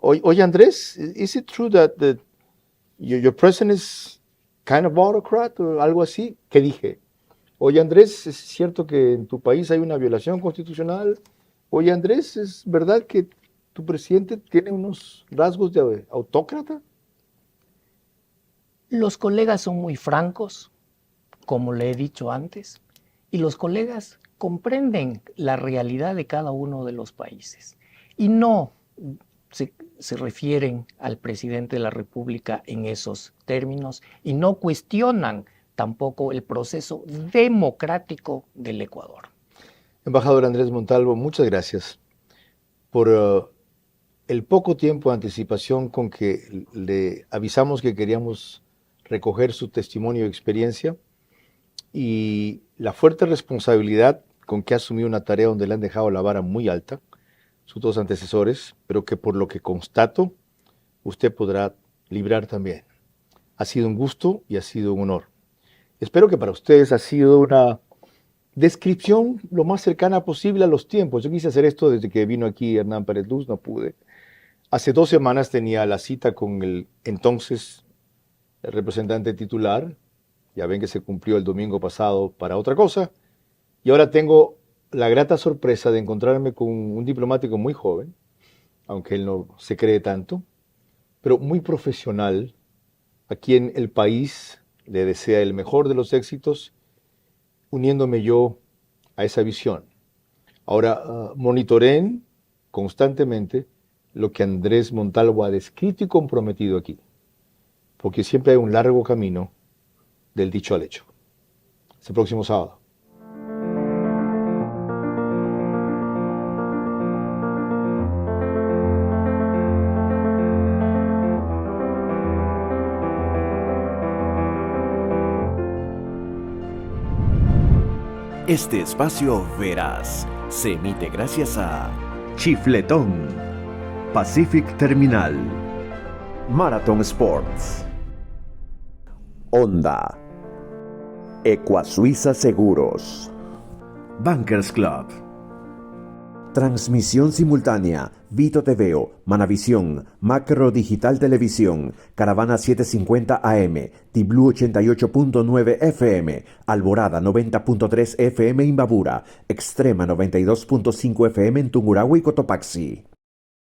A: Oye, Andrés, is it true that your president is kind of autocrat o algo así? ¿Qué dije? Oye, Andrés, ¿es cierto que en tu país hay una violación constitucional? Oye, Andrés, ¿es verdad que tu presidente tiene unos rasgos de autócrata?
B: Los colegas son muy francos, como le he dicho antes, y los colegas comprenden la realidad de cada uno de los países y no se refieren al presidente de la República en esos términos y no cuestionan tampoco el proceso democrático del Ecuador.
A: Embajador Andrés Montalvo, muchas gracias por el poco tiempo de anticipación con que le avisamos que queríamos recoger su testimonio y experiencia y la fuerte responsabilidad con que ha asumido una tarea donde le han dejado la vara muy alta sus dos antecesores, pero que por lo que constato, usted podrá librar también. Ha sido un gusto y ha sido un honor. Espero que para ustedes ha sido una descripción lo más cercana posible a los tiempos. Yo quise hacer esto desde que vino aquí Hernán Pérez Luz, no pude. Hace 2 semanas tenía la cita con el entonces representante titular. Ya ven que se cumplió el domingo pasado para otra cosa. Y ahora tengo la grata sorpresa de encontrarme con un diplomático muy joven, aunque él no se cree tanto, pero muy profesional, a quien el país le desea el mejor de los éxitos, uniéndome yo a esa visión. Ahora, monitoreen constantemente lo que Andrés Montalvo ha descrito y comprometido aquí, porque siempre hay un largo camino del dicho al hecho. Hasta el próximo sábado.
D: Este espacio Veraz se emite gracias a Chifletón, Pacific Terminal, Marathon Sports, Honda, Ecuasuiza Seguros, Bankers Club. Transmisión simultánea, Vito TVO, Manavisión, Macro Digital Televisión, Caravana 750 AM, T-Blue 88.9 FM, Alborada 90.3 FM Imbabura, Extrema 92.5 FM en Tungurahua y Cotopaxi.